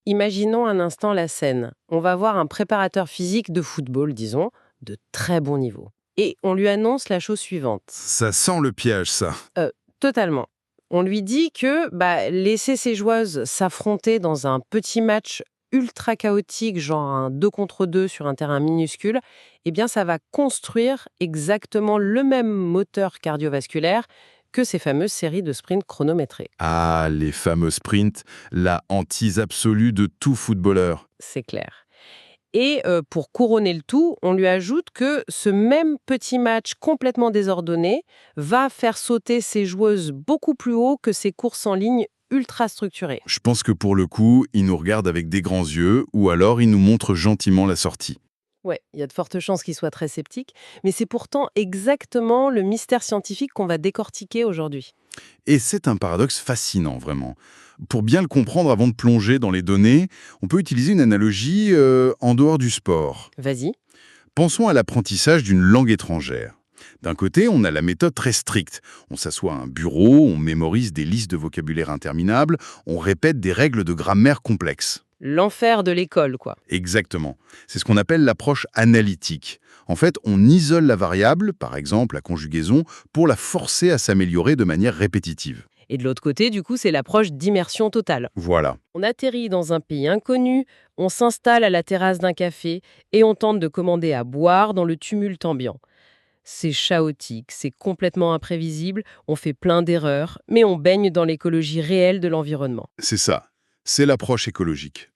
Imaginons un instant la scène. On va voir un préparateur physique de football, disons, de très bon niveau. Et on lui annonce la chose suivante. Ça sent le piège, ça. Euh, Totalement. On lui dit que laisser ses joueuses s'affronter dans un petit match ultra chaotique, genre un 2 contre 2 sur un terrain minuscule, eh bien ça va construire exactement le même moteur cardiovasculaire que ces fameuses séries de sprints chronométrés. Ah, les fameux sprints, la hantise absolue de tout footballeur. C'est clair. Et pour couronner le tout, on lui ajoute que ce même petit match complètement désordonné va faire sauter ses joueuses beaucoup plus haut que ses courses en ligne ultra structurées. Je pense que pour le coup, il nous regarde avec des grands yeux, ou alors il nous montre gentiment la sortie. Ouais, il y a de fortes chances qu'il soit très sceptique, mais c'est pourtant exactement le mystère scientifique qu'on va décortiquer aujourd'hui. Et c'est un paradoxe fascinant, vraiment. Pour bien le comprendre avant de plonger dans les données, on peut utiliser une analogie en dehors du sport. Vas-y. Pensons à l'apprentissage d'une langue étrangère. D'un côté, on a la méthode très stricte. On s'assoit à un bureau, on mémorise des listes de vocabulaire interminables, on répète des règles de grammaire complexes. L'enfer de l'école, quoi. Exactement. C'est ce qu'on appelle l'approche analytique. En fait, on isole la variable, par exemple la conjugaison, pour la forcer à s'améliorer de manière répétitive. Et de l'autre côté, du coup, c'est l'approche d'immersion totale. Voilà. On atterrit dans un pays inconnu, on s'installe à la terrasse d'un café et on tente de commander à boire dans le tumulte ambiant. C'est chaotique, c'est complètement imprévisible, on fait plein d'erreurs, mais on baigne dans l'écologie réelle de l'environnement. C'est ça. C'est l'approche écologique.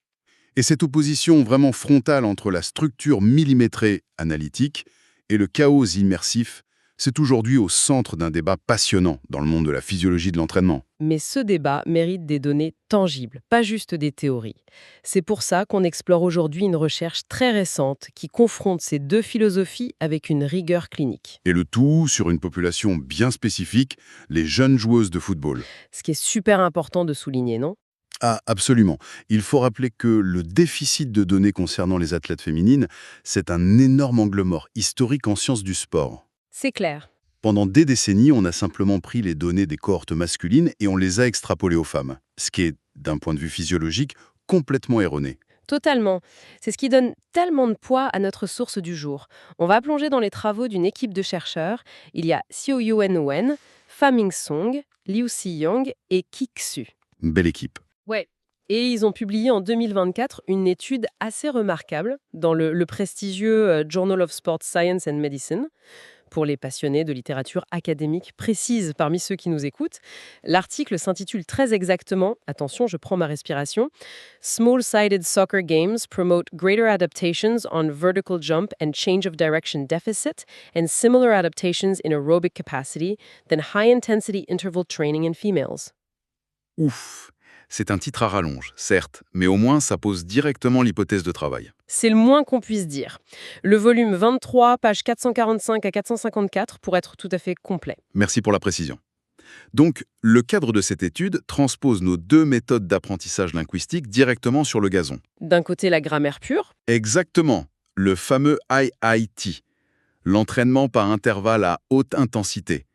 Et cette opposition vraiment frontale entre la structure millimétrée analytique et le chaos immersif, c'est aujourd'hui au centre d'un débat passionnant dans le monde de la physiologie de l'entraînement. Mais ce débat mérite des données tangibles, pas juste des théories. C'est pour ça qu'on explore aujourd'hui une recherche très récente qui confronte ces deux philosophies avec une rigueur clinique. Et le tout sur une population bien spécifique, les jeunes joueuses de football. Ce qui est super important de souligner, non? Ah, absolument. Il faut rappeler que le déficit de données concernant les athlètes féminines, c'est un énorme angle mort historique en sciences du sport. C'est clair. Pendant des décennies, on a simplement pris les données des cohortes masculines et on les a extrapolées aux femmes, ce qui est, d'un point de vue physiologique, complètement erroné. Totalement. C'est ce qui donne tellement de poids à notre source du jour. On va plonger dans les travaux d'une équipe de chercheurs. Il y a Xiao Yuen Wen, Fa-Ming Song, Liu Si-young et Ki Xu. Une belle équipe. Ouais. Et ils ont publié en 2024 une étude assez remarquable dans le prestigieux Journal of Sports Science and Medicine. Pour les passionnés de littérature académique précise parmi ceux qui nous écoutent, l'article s'intitule très exactement, attention, je prends ma respiration, Small-sided soccer games promote greater adaptations on vertical jump and change of direction deficit and similar adaptations in aerobic capacity than high-intensity interval training in females. Ouf. C'est un titre à rallonge, certes, mais au moins ça pose directement l'hypothèse de travail. C'est le moins qu'on puisse dire. Le volume 23, pages 445 à 454, pour être tout à fait complet. Merci pour la précision. Donc, le cadre de cette étude transpose nos deux méthodes d'apprentissage linguistique directement sur le gazon. D'un côté, la grammaire pure. Exactement, le fameux IIT, l'entraînement par intervalle à haute intensité.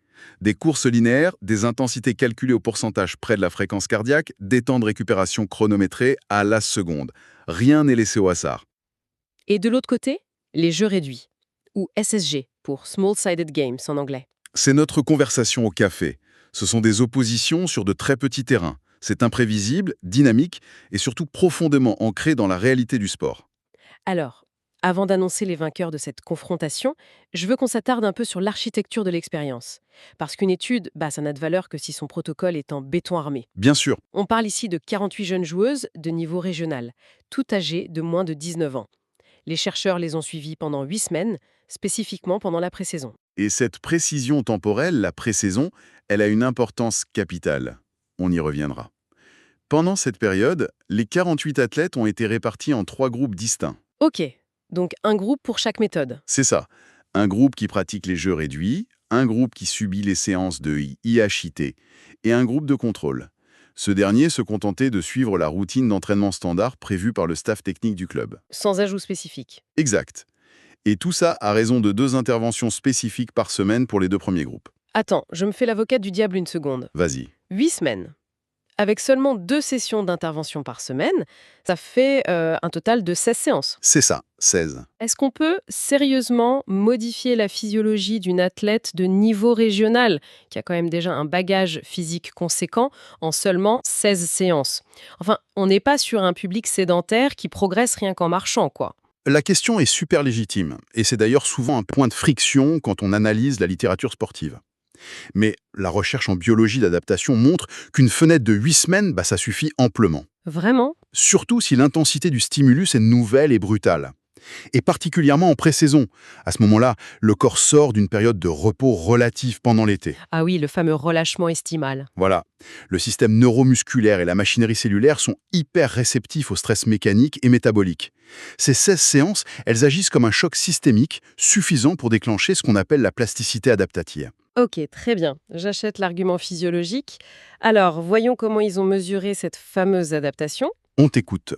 Des courses linéaires, des intensités calculées au pourcentage près de la fréquence cardiaque, des temps de récupération chronométrés à la seconde. Rien n'est laissé au hasard. Et de l'autre côté, les jeux réduits, ou SSG, pour Small-Sided Games en anglais. C'est notre conversation au café. Ce sont des oppositions sur de très petits terrains. C'est imprévisible, dynamique et surtout profondément ancré dans la réalité du sport. Alors, avant d'annoncer les vainqueurs de cette confrontation, je veux qu'on s'attarde un peu sur l'architecture de l'expérience. Parce qu'une étude, ça n'a de valeur que si son protocole est en béton armé. Bien sûr, On parle ici de 48 jeunes joueuses de niveau régional, toutes âgées de moins de 19 ans. Les chercheurs les ont suivies pendant 8 semaines, spécifiquement pendant la pré-saison. et cette précision temporelle, la pré-saison, elle a une importance capitale. On y reviendra. Pendant cette période, les 48 athlètes ont été répartis en 3 groupes distincts. Ok, donc un groupe pour chaque méthode. C'est ça. Un groupe qui pratique les jeux réduits, un groupe qui subit les séances de IHIT et un groupe de contrôle. Ce dernier se contentait de suivre la routine d'entraînement standard prévue par le staff technique du club. Sans ajout spécifique. Exact. Et tout ça à raison de 2 interventions spécifiques par semaine pour les 2 premiers groupes. Attends, je me fais l'avocate du diable une seconde. Vas-y. 8 semaines. avec seulement 2 sessions d'intervention par semaine, ça fait un total de 16 séances. C'est ça, 16. Est-ce qu'on peut sérieusement modifier la physiologie d'une athlète de niveau régional, qui a quand même déjà un bagage physique conséquent, en seulement 16 séances? Enfin, on n'est pas sur un public sédentaire qui progresse rien qu'en marchant, quoi. La question est super légitime, et c'est d'ailleurs souvent un point de friction quand on analyse la littérature sportive. Mais la recherche en biologie d'adaptation montre qu'une fenêtre de 8 semaines, ça suffit amplement. Vraiment? Surtout si l'intensité du stimulus est nouvelle et brutale. Et particulièrement en pré-saison. À ce moment-là, le corps sort d'une période de repos relatif pendant l'été. Ah oui, le fameux relâchement estimal. Voilà. Le système neuromusculaire et la machinerie cellulaire sont hyper réceptifs au stress mécanique et métabolique. Ces 16 séances, elles agissent comme un choc systémique suffisant pour déclencher ce qu'on appelle la plasticité adaptative. Ok, très bien. J'achète l'argument physiologique. Alors, voyons comment ils ont mesuré cette fameuse adaptation. On t'écoute.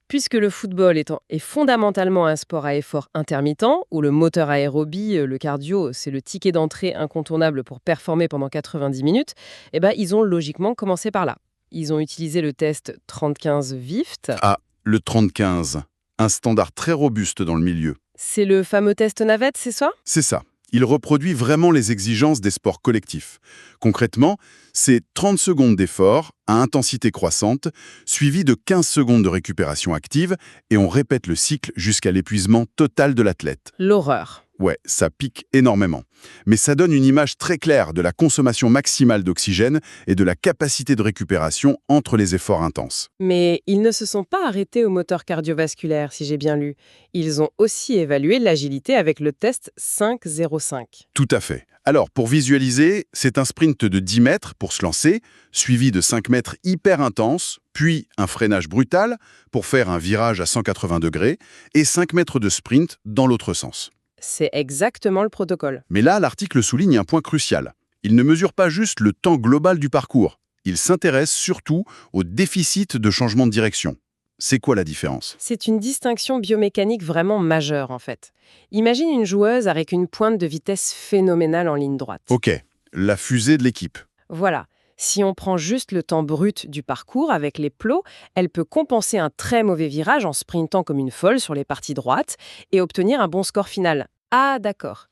Puisque le football est fondamentalement un sport à effort intermittent, où le moteur aérobie, le cardio, c'est le ticket d'entrée incontournable pour performer pendant 90 minutes, ils ont logiquement commencé par là. Ils ont utilisé le test 30-15 VIFT. Ah, le 30-15. Un standard très robuste dans le milieu. C'est le fameux test navette, c'est ça? C'est ça. Il reproduit vraiment les exigences des sports collectifs. Concrètement, c'est 30 secondes d'effort à intensité croissante, suivi de 15 secondes de récupération active, et on répète le cycle jusqu'à l'épuisement total de l'athlète. L'horreur. Ouais, ça pique énormément. Mais ça donne une image très claire de la consommation maximale d'oxygène et de la capacité de récupération entre les efforts intenses. Mais ils ne se sont pas arrêtés au moteur cardiovasculaire, si j'ai bien lu. Ils ont aussi évalué l'agilité avec le test 5-0-5. Tout à fait. Alors, pour visualiser, c'est un sprint de 10 mètres pour se lancer, suivi de 5 mètres hyper intenses, puis un freinage brutal pour faire un virage à 180 degrés, et 5 mètres de sprint dans l'autre sens. C'est exactement le protocole. Mais là, l'article souligne un point crucial. Il ne mesure pas juste le temps global du parcours. Il s'intéresse surtout au déficit de changement de direction. C'est quoi la différence? C'est une distinction biomécanique vraiment majeure, en fait. Imagine une joueuse avec une pointe de vitesse phénoménale en ligne droite. Ok, la fusée de l'équipe. Voilà. Si on prend juste le temps brut du parcours avec les plots, elle peut compenser un très mauvais virage en sprintant comme une folle sur les parties droites et obtenir un bon score final. Ah, d'accord.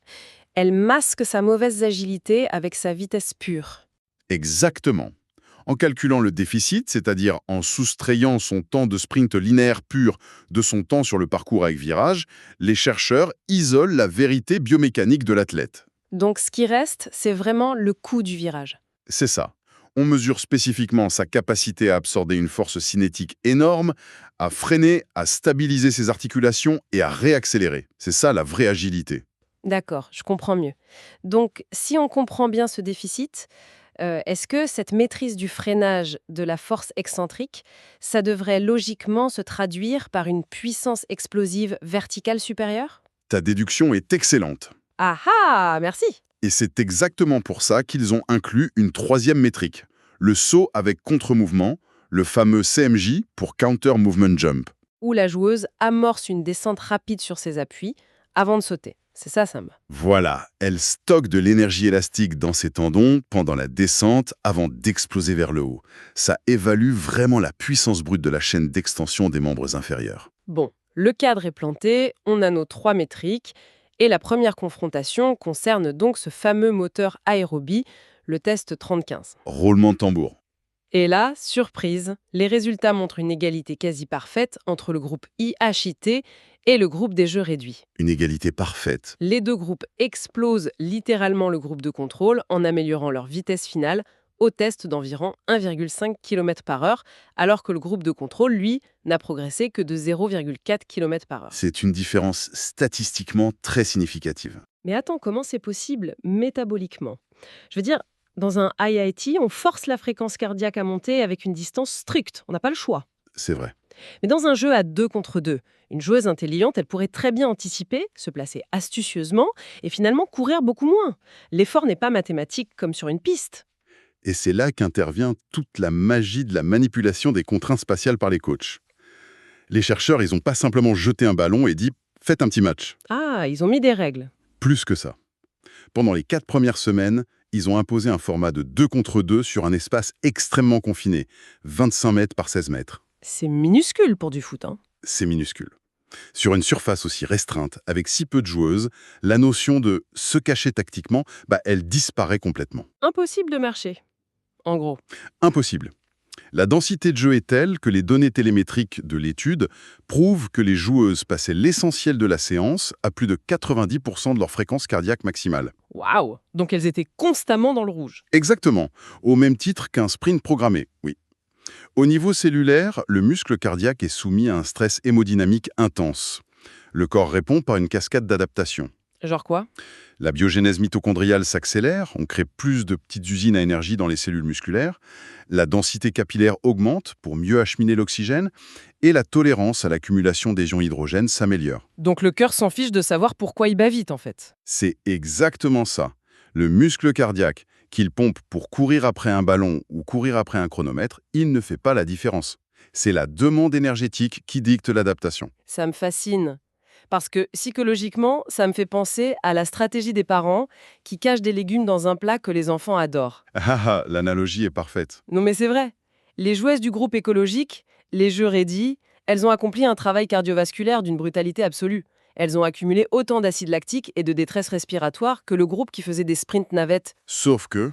Elle masque sa mauvaise agilité avec sa vitesse pure. Exactement. En calculant le déficit, c'est-à-dire en soustrayant son temps de sprint linéaire pur de son temps sur le parcours avec virage, les chercheurs isolent la vérité biomécanique de l'athlète. Donc ce qui reste, c'est vraiment le coût du virage. C'est ça. On mesure spécifiquement sa capacité à absorber une force cinétique énorme, à freiner, à stabiliser ses articulations et à réaccélérer. C'est ça la vraie agilité. D'accord, je comprends mieux. Donc si on comprend bien ce déficit, est-ce que cette maîtrise du freinage de la force excentrique, ça devrait logiquement se traduire par une puissance explosive verticale supérieure? Ta déduction est excellente. Ah ah, merci! Et c'est exactement pour ça qu'ils ont inclus une troisième métrique, le saut avec contre-mouvement, le fameux CMJ pour Counter Movement Jump. Où la joueuse amorce une descente rapide sur ses appuis avant de sauter. C'est ça, Sam. Voilà, elle stocke de l'énergie élastique dans ses tendons pendant la descente avant d'exploser vers le haut. Ça évalue vraiment la puissance brute de la chaîne d'extension des membres inférieurs. Bon, le cadre est planté, on a nos 3 métriques, et la première confrontation concerne donc ce fameux moteur aérobie, le test 30-15. Roulement de tambour. Et là, surprise, les résultats montrent une égalité quasi parfaite entre le groupe IHIT et le groupe des jeux réduits. Une égalité parfaite. Les deux groupes explosent littéralement le groupe de contrôle en améliorant leur vitesse finale au test d'environ 1,5 km/h, alors que le groupe de contrôle, lui, n'a progressé que de 0,4 km/h. C'est une différence statistiquement très significative. Mais attends, comment c'est possible métaboliquement? Je veux dire, dans un IIT, on force la fréquence cardiaque à monter avec une distance stricte. On n'a pas le choix. C'est vrai. Mais dans un jeu à 2 contre 2, une joueuse intelligente, elle pourrait très bien anticiper, se placer astucieusement et finalement courir beaucoup moins. L'effort n'est pas mathématique comme sur une piste. Et c'est là qu'intervient toute la magie de la manipulation des contraintes spatiales par les coachs. Les chercheurs, ils n'ont pas simplement jeté un ballon et dit « faites un petit match ». Ah, ils ont mis des règles. Plus que ça. Pendant les 4 premières semaines, ils ont imposé un format de 2 contre 2 sur un espace extrêmement confiné, 25 mètres par 16 mètres. C'est minuscule pour du foot, hein. C'est minuscule. Sur une surface aussi restreinte, avec si peu de joueuses, la notion de se cacher tactiquement, elle disparaît complètement. Impossible de marcher, en gros. Impossible. La densité de jeu est telle que les données télémétriques de l'étude prouvent que les joueuses passaient l'essentiel de la séance à plus de 90% de leur fréquence cardiaque maximale. Waouh! Donc elles étaient constamment dans le rouge. Exactement, au même titre qu'un sprint programmé, oui. Au niveau cellulaire, le muscle cardiaque est soumis à un stress hémodynamique intense. Le corps répond par une cascade d'adaptation. Genre quoi? La biogénèse mitochondriale s'accélère, on crée plus de petites usines à énergie dans les cellules musculaires, la densité capillaire augmente pour mieux acheminer l'oxygène, et la tolérance à l'accumulation des ions hydrogène s'améliore. Donc le cœur s'en fiche de savoir pourquoi il bat vite, en fait. C'est exactement ça. Le muscle cardiaque, qu'il pompe pour courir après un ballon ou courir après un chronomètre, il ne fait pas la différence. C'est la demande énergétique qui dicte l'adaptation. Ça me fascine. Parce que psychologiquement, ça me fait penser à la stratégie des parents qui cachent des légumes dans un plat que les enfants adorent. Ah, l'analogie est parfaite. Non mais c'est vrai. Les joueuses du groupe écologique, les jeux Ready, elles ont accompli un travail cardiovasculaire d'une brutalité absolue. Elles ont accumulé autant d'acide lactique et de détresse respiratoire que le groupe qui faisait des sprints navettes. Sauf que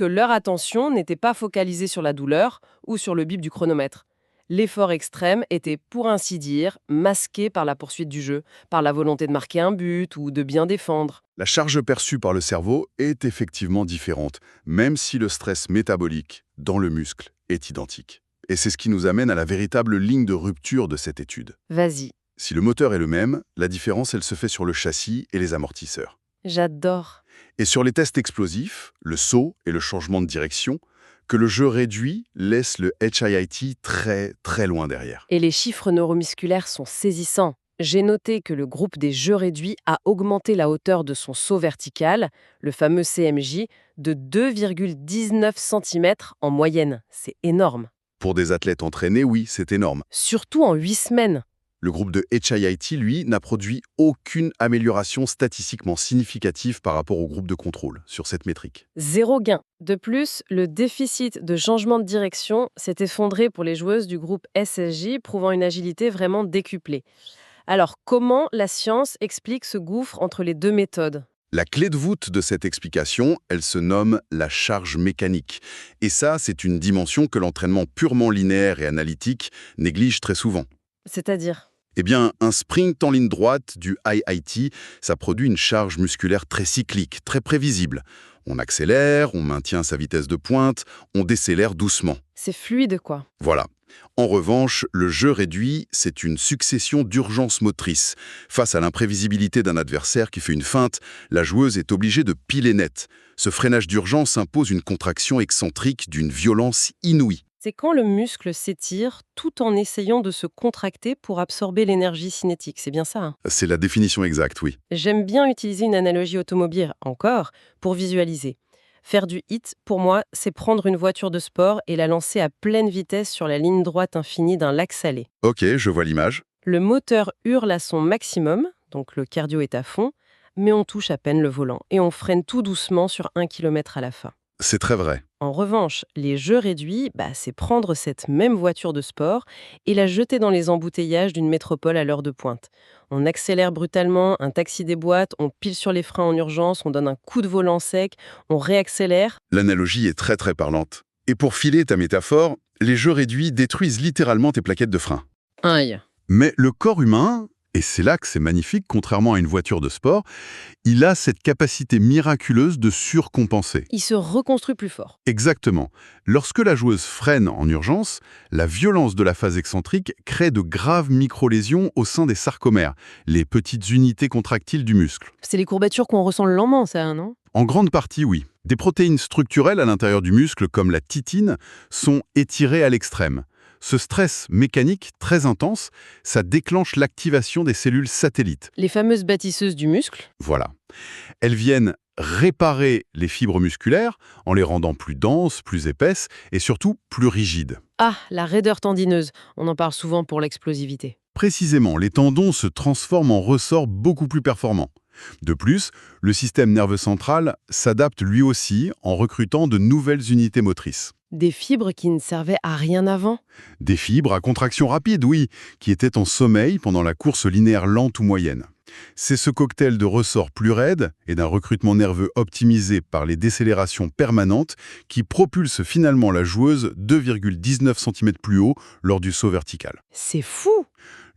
Leur attention n'était pas focalisée sur la douleur ou sur le bip du chronomètre. L'effort extrême était, pour ainsi dire, masqué par la poursuite du jeu, par la volonté de marquer un but ou de bien défendre. la charge perçue par le cerveau est effectivement différente, même si le stress métabolique dans le muscle est identique. Et c'est ce qui nous amène à la véritable ligne de rupture de cette étude. Vas-y, Si le moteur est le même, la différence, elle se fait sur le châssis et les amortisseurs. j'adore. Et sur les tests explosifs, le saut et le changement de direction, que le jeu réduit laisse le HIIT très très loin derrière. Et les chiffres neuromusculaires sont saisissants. J'ai noté que le groupe des jeux réduits a augmenté la hauteur de son saut vertical, le fameux CMJ, de 2,19 cm en moyenne. C'est énorme. Pour des athlètes entraînés, oui, c'est énorme. Surtout en 8 semaines. Le groupe de HIIT, lui, n'a produit aucune amélioration statistiquement significative par rapport au groupe de contrôle sur cette métrique. Zéro gain. De plus, le déficit de changement de direction s'est effondré pour les joueuses du groupe SSJ, prouvant une agilité vraiment décuplée. Alors, comment la science explique ce gouffre entre les deux méthodes? La clé de voûte de cette explication, elle se nomme la charge mécanique. Et ça, c'est une dimension que l'entraînement purement linéaire et analytique néglige très souvent. C'est-à-dire? Eh bien, un sprint en ligne droite du IIT, ça produit une charge musculaire très cyclique, très prévisible. On accélère, on maintient sa vitesse de pointe, on décélère doucement. C'est fluide, quoi. Voilà. En revanche, le jeu réduit, c'est une succession d'urgences motrices. Face à l'imprévisibilité d'un adversaire qui fait une feinte, la joueuse est obligée de piler net. Ce freinage d'urgence impose une contraction excentrique d'une violence inouïe. C'est quand le muscle s'étire tout en essayant de se contracter pour absorber l'énergie cinétique. C'est bien ça, hein? C'est la définition exacte, oui. J'aime bien utiliser une analogie automobile, encore, pour visualiser. Faire du hit, pour moi, c'est prendre une voiture de sport et la lancer à pleine vitesse sur la ligne droite infinie d'un lac salé. Ok, je vois l'image. Le moteur hurle à son maximum, donc le cardio est à fond, mais on touche à peine le volant et on freine tout doucement sur 1 km à la fin. C'est très vrai. En revanche, les jeux réduits, c'est prendre cette même voiture de sport et la jeter dans les embouteillages d'une métropole à l'heure de pointe. On accélère brutalement, un taxi déboîte, on pile sur les freins en urgence, on donne un coup de volant sec, on réaccélère. L'analogie est très très parlante. Et pour filer ta métaphore, les jeux réduits détruisent littéralement tes plaquettes de frein. Aïe. Mais le corps humain, et c'est là que c'est magnifique, contrairement à une voiture de sport, il a cette capacité miraculeuse de surcompenser. Il se reconstruit plus fort. Exactement. Lorsque la joueuse freine en urgence, la violence de la phase excentrique crée de graves microlésions au sein des sarcomères, les petites unités contractiles du muscle. C'est les courbatures qu'on ressent le lendemain, ça, non? En grande partie, oui. Des protéines structurelles à l'intérieur du muscle, comme la titine, sont étirées à l'extrême. Ce stress mécanique très intense, ça déclenche l'activation des cellules satellites. Les fameuses bâtisseuses du muscle. Voilà. Elles viennent réparer les fibres musculaires en les rendant plus denses, plus épaisses et surtout plus rigides. Ah, la raideur tendineuse. On en parle souvent pour l'explosivité. Précisément, les tendons se transforment en ressorts beaucoup plus performants. De plus, le système nerveux central s'adapte lui aussi en recrutant de nouvelles unités motrices. Des fibres qui ne servaient à rien avant? Des fibres à contraction rapide, oui, qui étaient en sommeil pendant la course linéaire lente ou moyenne. C'est ce cocktail de ressorts plus raides et d'un recrutement nerveux optimisé par les décélérations permanentes qui propulse finalement la joueuse 2,19 cm plus haut lors du saut vertical. C'est fou!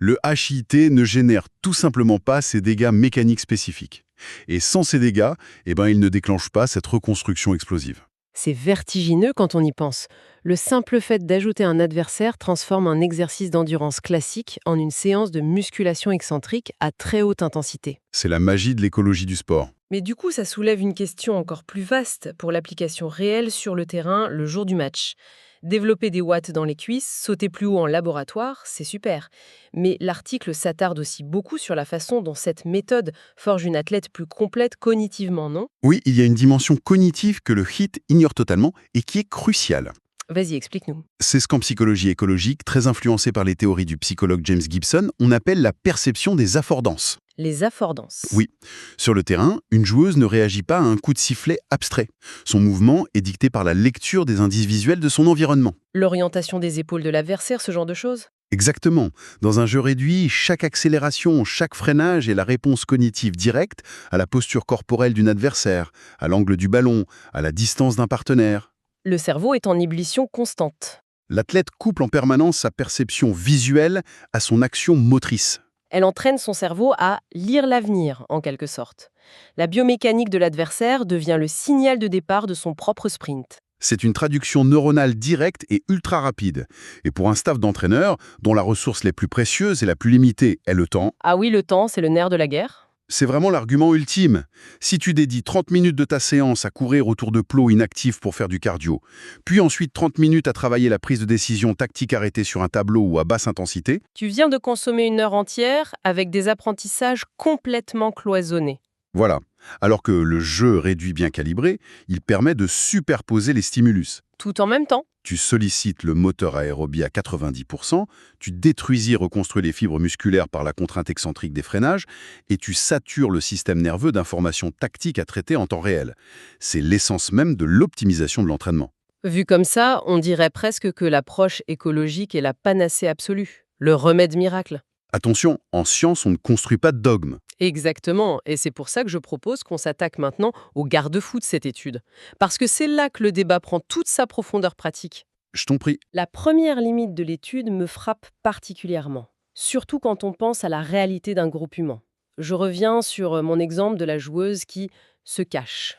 Le HIT ne génère tout simplement pas ces dégâts mécaniques spécifiques. Et sans ces dégâts, il ne déclenche pas cette reconstruction explosive. C'est vertigineux quand on y pense. Le simple fait d'ajouter un adversaire transforme un exercice d'endurance classique en une séance de musculation excentrique à très haute intensité. C'est la magie de l'écologie du sport. Mais du coup, ça soulève une question encore plus vaste pour l'application réelle sur le terrain le jour du match. Développer des watts dans les cuisses, sauter plus haut en laboratoire, c'est super. Mais l'article s'attarde aussi beaucoup sur la façon dont cette méthode forge une athlète plus complète cognitivement, non? Oui, il y a une dimension cognitive que le HIIT ignore totalement et qui est cruciale. Vas-y, explique-nous. C'est ce qu'en psychologie écologique, très influencé par les théories du psychologue James Gibson, on appelle la perception des affordances. Les affordances. Oui. Sur le terrain, une joueuse ne réagit pas à un coup de sifflet abstrait. Son mouvement est dicté par la lecture des indices visuels de son environnement. L'orientation des épaules de l'adversaire, ce genre de choses? Exactement. Dans un jeu réduit, chaque accélération, chaque freinage est la réponse cognitive directe à la posture corporelle d'une adversaire, à l'angle du ballon, à la distance d'un partenaire. Le cerveau est en ébullition constante. L'athlète couple en permanence sa perception visuelle à son action motrice. Elle entraîne son cerveau à lire l'avenir, en quelque sorte. La biomécanique de l'adversaire devient le signal de départ de son propre sprint. C'est une traduction neuronale directe et ultra rapide. Et pour un staff d'entraîneurs, dont la ressource les plus précieuse et la plus limitée est le temps, Ah oui, le temps, c'est le nerf de la guerre. c'est vraiment l'argument ultime. Si tu dédies 30 minutes de ta séance à courir autour de plots inactifs pour faire du cardio, puis ensuite 30 minutes à travailler la prise de décision tactique arrêtée sur un tableau ou à basse intensité, Tu viens de consommer une heure entière avec des apprentissages complètement cloisonnés. voilà. Alors que le jeu réduit bien calibré, il permet de superposer les stimulus. Tout en même temps. Tu sollicites le moteur aérobie à 90%, tu détruisis et reconstruis les fibres musculaires par la contrainte excentrique des freinages, et tu satures le système nerveux d'informations tactiques à traiter en temps réel. C'est l'essence même de l'optimisation de l'entraînement. Vu comme ça, on dirait presque que l'approche écologique est la panacée absolue, le remède miracle. Attention, en science, on ne construit pas de dogme. Exactement, et c'est pour ça que je propose qu'on s'attaque maintenant aux garde-fous de cette étude. Parce que c'est là que le débat prend toute sa profondeur pratique. Je t'en prie. La première limite de l'étude me frappe particulièrement, surtout quand on pense à la réalité d'un groupe humain. Je reviens sur mon exemple de la joueuse qui se cache.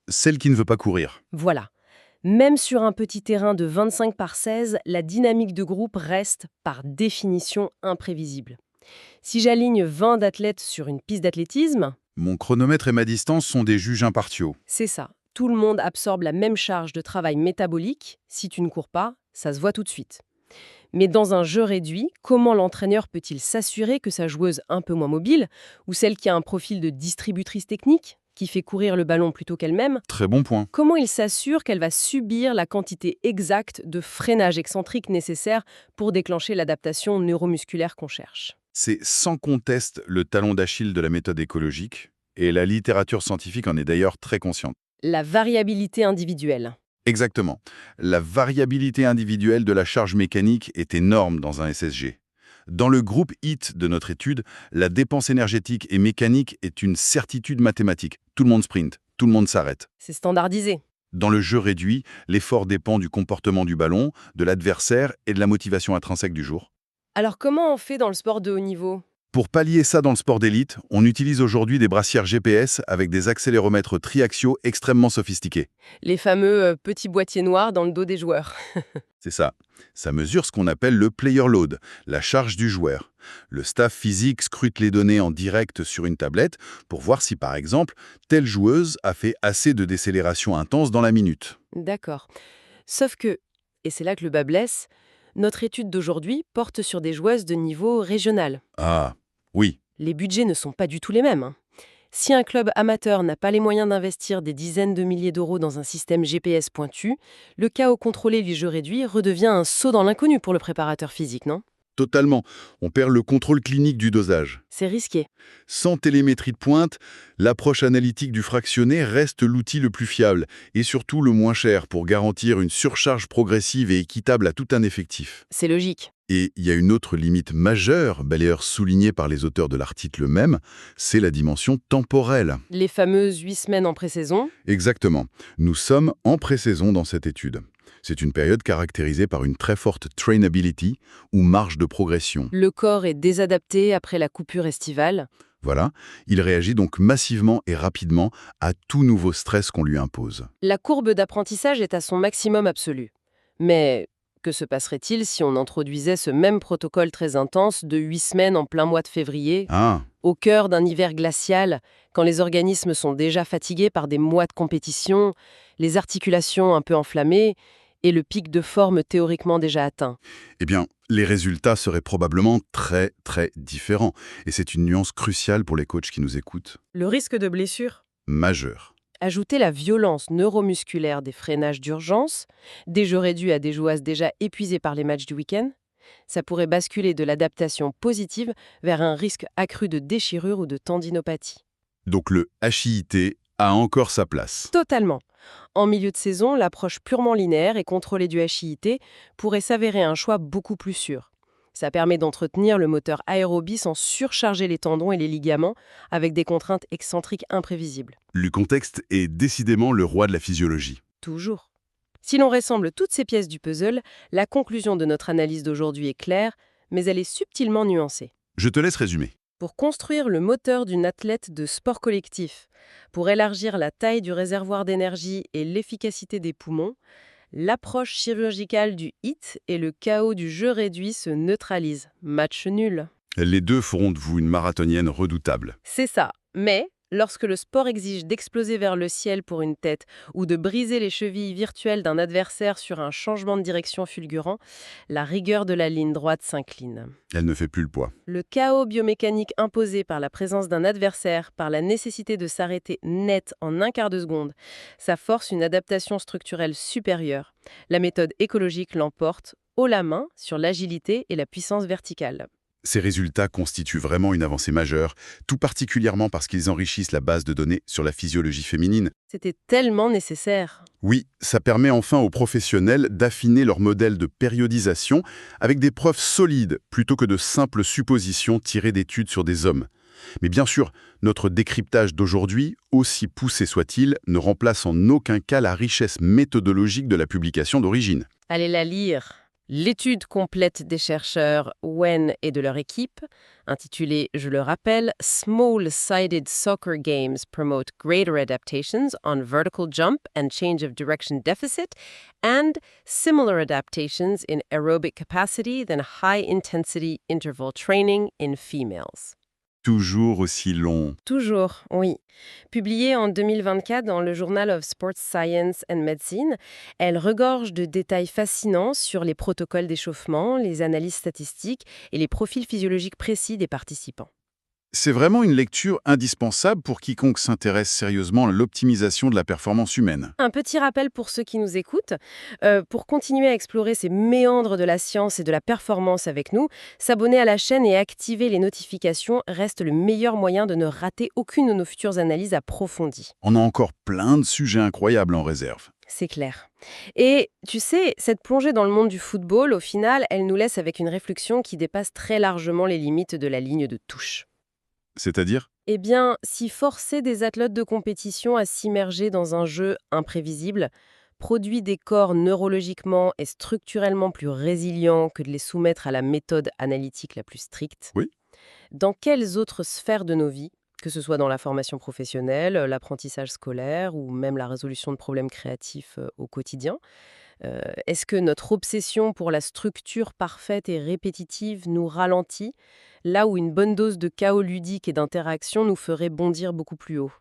Celle qui ne veut pas courir. Voilà. Même sur un petit terrain de 25 par 16, la dynamique de groupe reste, par définition, imprévisible. Si j'aligne 20 athlètes sur une piste d'athlétisme, Mon chronomètre et ma distance sont des juges impartiaux. c'est ça. Tout le monde absorbe la même charge de travail métabolique. Si tu ne cours pas, ça se voit tout de suite. Mais dans un jeu réduit, comment l'entraîneur peut-il s'assurer que sa joueuse un peu moins mobile, ou celle qui a un profil de distributrice technique, qui fait courir le ballon plutôt qu'elle-même, Très bon point. comment il s'assure qu'elle va subir la quantité exacte de freinage excentrique nécessaire pour déclencher l'adaptation neuromusculaire qu'on cherche? C'est sans conteste le talon d'Achille de la méthode écologique, et la littérature scientifique en est d'ailleurs très consciente. La variabilité individuelle. Exactement. La variabilité individuelle de la charge mécanique est énorme dans un SSG. Dans le groupe HIIT de notre étude, la dépense énergétique et mécanique est une certitude mathématique. Tout le monde sprint, tout le monde s'arrête. C'est standardisé. Dans le jeu réduit, l'effort dépend du comportement du ballon, de l'adversaire et de la motivation intrinsèque du jour. Alors comment on fait dans le sport de haut niveau? Pour pallier ça dans le sport d'élite, on utilise aujourd'hui des brassières GPS avec des accéléromètres triaxiaux extrêmement sophistiqués. Les fameux petits boîtiers noirs dans le dos des joueurs. C'est ça. Ça mesure ce qu'on appelle le player load, la charge du joueur. Le staff physique scrute les données en direct sur une tablette pour voir si, par exemple, telle joueuse a fait assez de décélération intense dans la minute. D'accord. Sauf que, et c'est là que le bas blesse, notre étude d'aujourd'hui porte sur des joueuses de niveau régional. Ah, oui. Les budgets ne sont pas du tout les mêmes. Si un club amateur n'a pas les moyens d'investir des dizaines de milliers d'euros dans un système GPS pointu, le chaos contrôlé du jeu réduit redevient un saut dans l'inconnu pour le préparateur physique, non? Totalement. On perd le contrôle clinique du dosage. C'est risqué. Sans télémétrie de pointe, l'approche analytique du fractionné reste l'outil le plus fiable et surtout le moins cher pour garantir une surcharge progressive et équitable à tout un effectif. C'est logique. Et il y a une autre limite majeure, d'ailleurs soulignée par les auteurs de l'article eux-mêmes, c'est la dimension temporelle. Les fameuses 8 semaines en pré-saison. Exactement. Nous sommes en pré-saison dans cette étude. C'est une période caractérisée par une très forte trainability, ou marge de progression. Le corps est désadapté après la coupure estivale. Voilà, il réagit donc massivement et rapidement à tout nouveau stress qu'on lui impose. La courbe d'apprentissage est à son maximum absolu. Mais que se passerait-il si on introduisait ce même protocole très intense de 8 semaines en plein mois de février, Ah, au cœur d'un hiver glacial, quand les organismes sont déjà fatigués par des mois de compétition, les articulations un peu enflammées et le pic de forme théoriquement déjà atteint? eh bien, les résultats seraient probablement très, très différents. Et c'est une nuance cruciale pour les coachs qui nous écoutent. Le risque de blessure? Majeure. Ajouter la violence neuromusculaire des freinages d'urgence, des jeux réduits à des joueuses déjà épuisées par les matchs du week-end, ça pourrait basculer de l'adaptation positive vers un risque accru de déchirure ou de tendinopathie. Donc le HIIT a encore sa place. Totalement. En milieu de saison, l'approche purement linéaire et contrôlée du HIIT pourrait s'avérer un choix beaucoup plus sûr. Ça permet d'entretenir le moteur aérobie sans surcharger les tendons et les ligaments avec des contraintes excentriques imprévisibles. Le contexte est décidément le roi de la physiologie. Toujours. Si l'on rassemble toutes ces pièces du puzzle, la conclusion de notre analyse d'aujourd'hui est claire, mais elle est subtilement nuancée. Je te laisse résumer. Pour construire le moteur d'une athlète de sport collectif, pour élargir la taille du réservoir d'énergie et l'efficacité des poumons, l'approche chirurgicale du HIIT et le chaos du jeu réduit se neutralisent. Match nul. Les deux feront de vous une marathonienne redoutable. C'est ça. Mais lorsque le sport exige d'exploser vers le ciel pour une tête ou de briser les chevilles virtuelles d'un adversaire sur un changement de direction fulgurant, la rigueur de la ligne droite s'incline. Elle ne fait plus le poids. Le chaos biomécanique imposé par la présence d'un adversaire, par la nécessité de s'arrêter net en un quart de seconde, ça force une adaptation structurelle supérieure. La méthode écologique l'emporte haut la main sur l'agilité et la puissance verticale. Ces résultats constituent vraiment une avancée majeure, tout particulièrement parce qu'ils enrichissent la base de données sur la physiologie féminine. C'était tellement nécessaire. Oui, ça permet enfin aux professionnels d'affiner leur modèle de périodisation avec des preuves solides plutôt que de simples suppositions tirées d'études sur des hommes. Mais bien sûr, notre décryptage d'aujourd'hui, aussi poussé soit-il, ne remplace en aucun cas la richesse méthodologique de la publication d'origine. Allez la lire. L'étude complète des chercheurs Wen et de leur équipe, intitulée, je le rappelle, Small-Sided Soccer Games Promote Greater Adaptations on Vertical Jump and Change of Direction Deficit and Similar Adaptations in Aerobic Capacity than High-Intensity Interval Training in Females. Toujours aussi long. Toujours, oui. Publiée en 2024 dans le Journal of Sports Science and Medicine, elle regorge de détails fascinants sur les protocoles d'échauffement, les analyses statistiques et les profils physiologiques précis des participants. C'est vraiment une lecture indispensable pour quiconque s'intéresse sérieusement à l'optimisation de la performance humaine. Un petit rappel pour ceux qui nous écoutent, pour continuer à explorer ces méandres de la science et de la performance avec nous, s'abonner à la chaîne et activer les notifications reste le meilleur moyen de ne rater aucune de nos futures analyses approfondies. On a encore plein de sujets incroyables en réserve. C'est clair. Et tu sais, cette plongée dans le monde du football, au final, elle nous laisse avec une réflexion qui dépasse très largement les limites de la ligne de touche. C'est-à-dire? Eh bien, si forcer des athlètes de compétition à s'immerger dans un jeu imprévisible produit des corps neurologiquement et structurellement plus résilients que de les soumettre à la méthode analytique la plus stricte, Oui. dans quelles autres sphères de nos vies, que ce soit dans la formation professionnelle, l'apprentissage scolaire ou même la résolution de problèmes créatifs au quotidien, est-ce que notre obsession pour la structure parfaite et répétitive nous ralentit, là où une bonne dose de chaos ludique et d'interaction nous ferait bondir beaucoup plus haut?